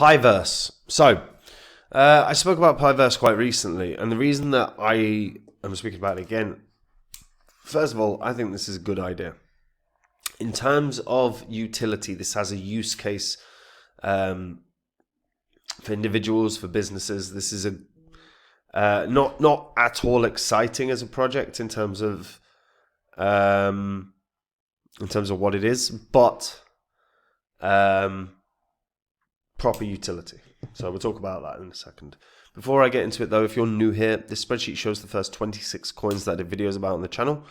Pieverse. So, I spoke about Pieverse quite recently, and the reason that I am speaking about it again, first of all, I think this is a good idea. In terms of utility, this has a use case for individuals, for businesses. This is a not at all exciting as a project in terms of what it is, but proper utility. So we'll talk about that in a second. Before I get into it though, if you're new here, this spreadsheet shows the first 26 coins that I did videos about on the channel.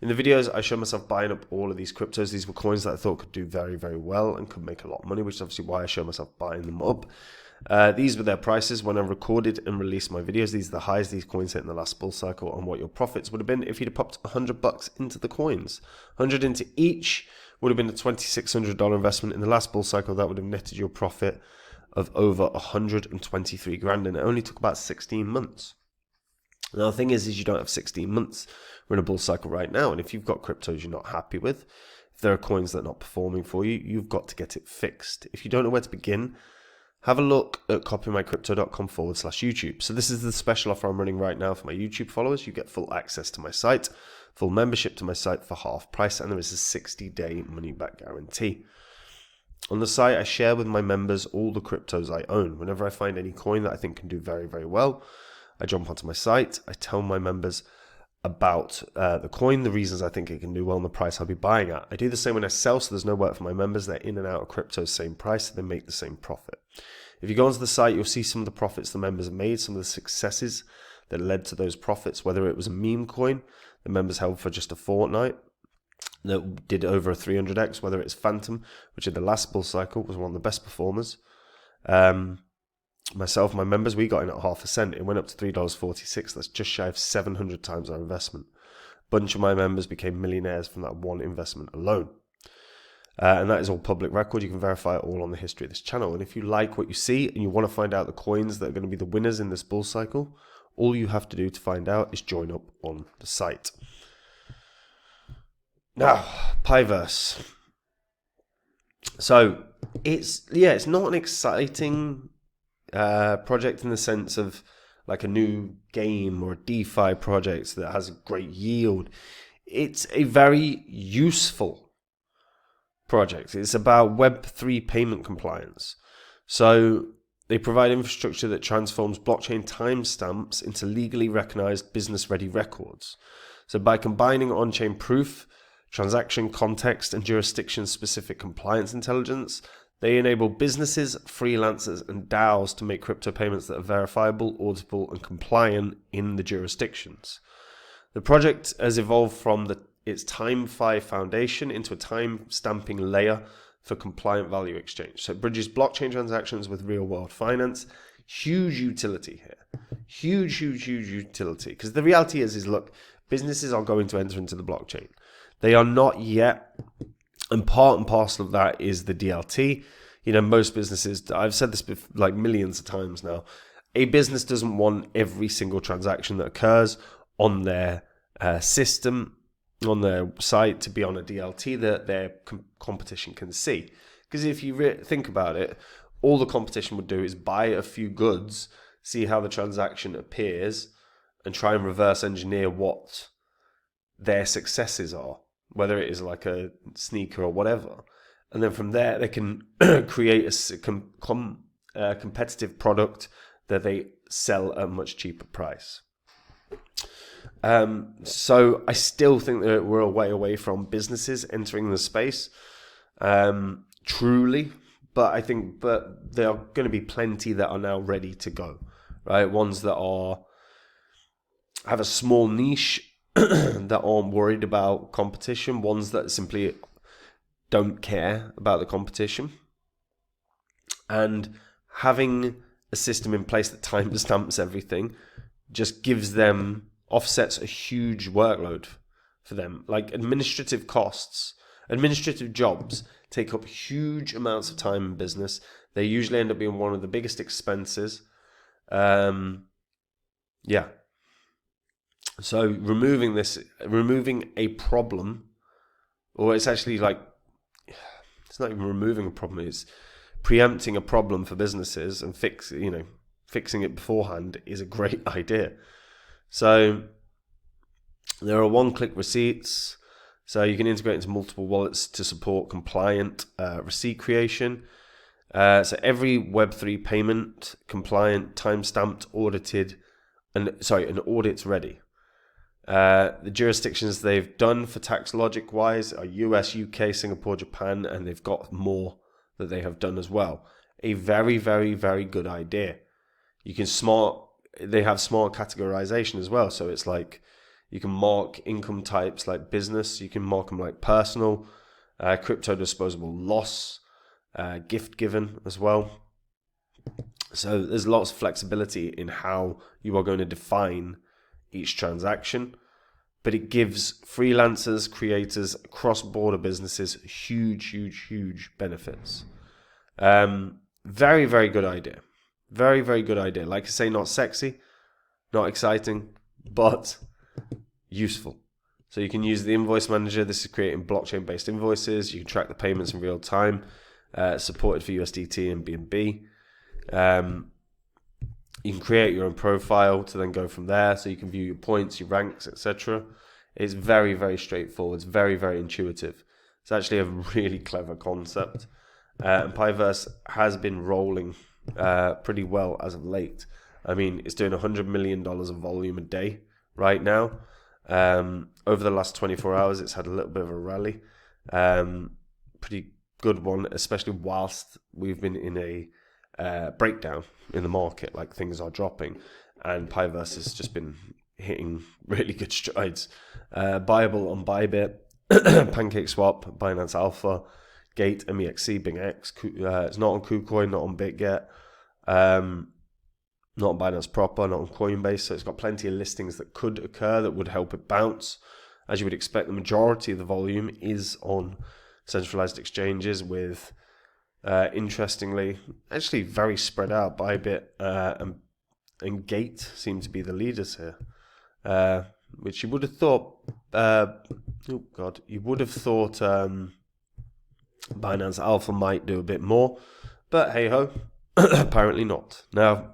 In the videos, I showed myself buying up all of these cryptos. These were coins that I thought could do very, very well and could make a lot of money, which is obviously why I showed myself buying them up. These were their prices when I recorded and released my videos. These are the highs these coins hit in the last bull cycle and what your profits would have been if you'd have popped $100 into the coins. 100 into each would have been a $2,600 investment. In the last bull cycle, that would have netted your profit of over 123 grand, and it only took about 16 months. Now the thing is you don't have 16 months. We're in a bull cycle right now, and if you've got cryptos you're not happy with, if there are coins that are not performing for you, you've got to get it fixed. If you don't know where to begin, have a look at copymycrypto.com/YouTube. So this is the special offer I'm running right now for my YouTube followers. You get full access to my site, full membership to my site for half price, and there is a 60-day money-back guarantee. On the site, I share with my members all the cryptos I own. Whenever I find any coin that I think can do very, very well, I jump onto my site. I tell my members about the coin, the reasons I think it can do well, and the price I'll be buying at. I do the same when I sell, so there's no work for my members. They're in and out of crypto, same price, so they make the same profit. If you go onto the site, you'll see some of the profits the members have made, some of the successes that led to those profits, whether it was a meme coin the members held for just a fortnight that did over a 300x, whether it's Phantom, which in the last bull cycle was one of the best performers. Myself, my members, we got in at half a cent. It went up to $3.46. That's just shy of 700 times our investment. A bunch of my members became millionaires from that one investment alone. And that is all public record. You can verify it all on the history of this channel. And if you like what you see and you want to find out the coins that are going to be the winners in this bull cycle, all you have to do to find out is join up on the site. Now, Pieverse. So it's not an exciting project in the sense of like a new game or a DeFi project that has a great yield. It's a very useful project. It's about Web3 payment compliance. So they provide infrastructure that transforms blockchain timestamps into legally recognized business-ready records. So by combining on-chain proof, transaction context, and jurisdiction-specific compliance intelligence, they enable businesses, freelancers, and DAOs to make crypto payments that are verifiable, auditable, and compliant in the jurisdictions. The project has evolved from its TimeFi foundation into a time-stamping layer for compliant value exchange. So it bridges blockchain transactions with real-world finance. Huge utility here. Huge utility. Because the reality is look, businesses are going to enter into the blockchain. They are not yet, and part and parcel of that is the DLT. You know, most businesses, I've said this like millions of times now, a business doesn't want every single transaction that occurs on their system, on their site, to be on a DLT that their competition can see. Because if you think about it, all the competition would do is buy a few goods, see how the transaction appears, and try and reverse engineer what their successes are, whether it is like a sneaker or whatever. And then from there, they can create a competitive product that they sell at a much cheaper price. So I still think that we're a way away from businesses entering the space, truly. But there are going to be plenty that are now ready to go, right? Ones that have a small niche that aren't worried about competition, ones that simply don't care about the competition. And having a system in place that timestamps everything just gives them, offsets a huge workload for them. Like administrative costs, administrative jobs take up huge amounts of time in business. They usually end up being one of the biggest expenses. So removing a problem, or it's actually like, it's not even removing a problem, it's preempting a problem for businesses and fixing it beforehand is a great idea. So there are one-click receipts. So you can integrate into multiple wallets to support compliant receipt creation. So every Web3 payment compliant, time-stamped, audited, and audit's ready. The jurisdictions they've done for tax logic wise are US, UK, Singapore, Japan, and they've got more that they have done as well. A very, very, very good idea. They have smart categorization as well. So it's like you can mark income types like business, you can mark them like personal, crypto disposable loss, gift given as well. So there's lots of flexibility in how you are going to define each transaction, but it gives freelancers, creators, cross-border businesses huge benefits. Very, very good idea. Very, very good idea. Like I say, not sexy, not exciting, but useful. So you can use the invoice manager. This is creating blockchain-based invoices. You can track the payments in real time. Supported for USDT and BNB. You can create your own profile to then go from there, so you can view your points, your ranks, etc. It's very, very straightforward. It's very, very intuitive. It's actually a really clever concept. And Pieverse has been rolling pretty well as of late. I mean, it's doing $100 million of volume a day right now. Over the last 24 hours, it's had a little bit of a rally. Pretty good one, especially whilst we've been in a breakdown in the market, like things are dropping, and Pieverse has just been hitting really good strides. Buyable on Bybit, PancakeSwap, Binance Alpha, Gate, MEXC, BingX. It's not on KuCoin, not on BitGet, not on Binance Proper, not on Coinbase. So it's got plenty of listings that could occur that would help it bounce. As you would expect, the majority of the volume is on centralized exchanges with, interestingly, actually very spread out. Bybit and Gate seem to be the leaders here, which you would have thought, Binance Alpha might do a bit more, but hey ho, apparently not. Now,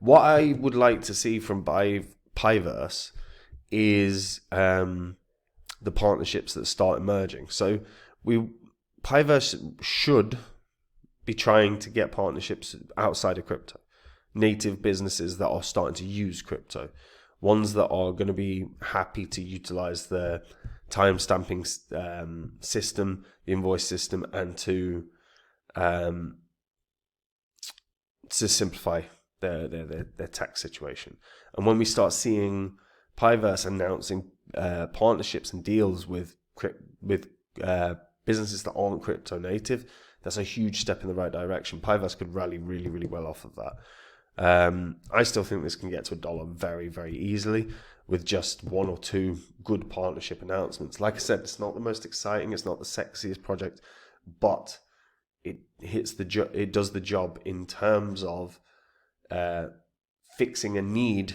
what I would like to see from Pieverse is the partnerships that start emerging. So Pieverse should be trying to get partnerships outside of crypto, native businesses that are starting to use crypto, ones that are going to be happy to utilize the time stamping system, the invoice system, and to simplify their tax situation. And when we start seeing Pieverse announcing partnerships and deals with businesses that aren't crypto native, that's a huge step in the right direction. Pieverse could rally really, really well off of that. I still think this can get to $1 very, very easily with just one or two good partnership announcements. Like I said, it's not the most exciting, it's not the sexiest project, but it does the job in terms of fixing a need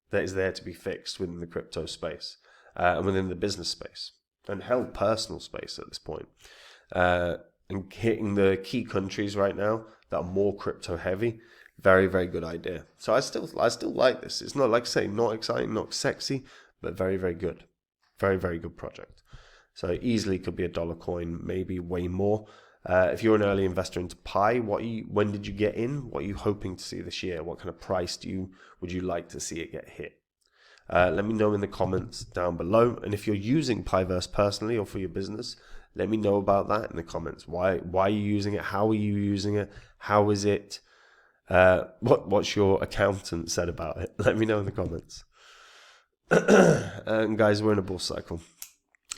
that is there to be fixed within the crypto space and within the business space and hell, personal space at this point. And hitting the key countries right now that are more crypto heavy. Very, very good idea. So I still like this. It's not, like I say, not exciting, not sexy, but very, very good. Very, very good project. So easily could be $1 coin, maybe way more. If you're an early investor into Pi, when did you get in? What are you hoping to see this year? What kind of price would you like to see it get hit? Let me know in the comments down below. And if you're using Pieverse personally or for your business, let me know about that in the comments. Why are you using it? How are you using it? How is it? What's your accountant said about it? Let me know in the comments. And guys, we're in a bull cycle.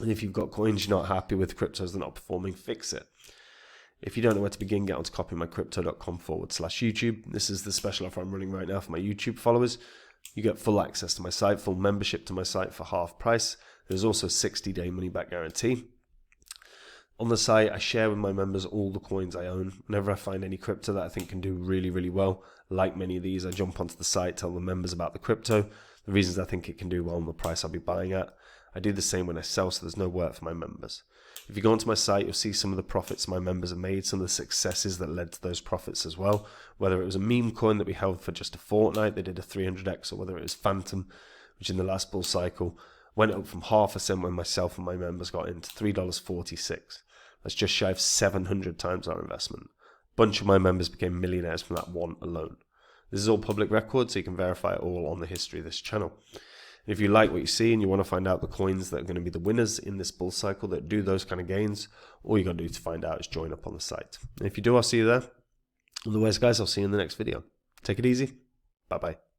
And if you've got coins you're not happy with, cryptos that are not performing, fix it. If you don't know where to begin, get onto copymycrypto.com/YouTube. This is the special offer I'm running right now for my YouTube followers. You get full access to my site, full membership to my site for half price. There's also a 60-day money-back guarantee. On the site, I share with my members all the coins I own. Whenever I find any crypto that I think can do really, really well, like many of these, I jump onto the site, tell the members about the crypto, the reasons I think it can do well, and the price I'll be buying at. I do the same when I sell, so there's no work for my members. If you go onto my site, you'll see some of the profits my members have made, some of the successes that led to those profits as well. Whether it was a meme coin that we held for just a fortnight, they did a 300x, or whether it was Phantom, which in the last bull cycle went up from 0.5% when myself and my members got into $3.46. That's just shy of 700 times our investment. A bunch of my members became millionaires from that one alone. This is all public record, so you can verify it all on the history of this channel. And if you like what you see and you want to find out the coins that are going to be the winners in this bull cycle that do those kind of gains, all you got to do to find out is join up on the site. And if you do, I'll see you there. Otherwise, guys, I'll see you in the next video. Take it easy. Bye-bye.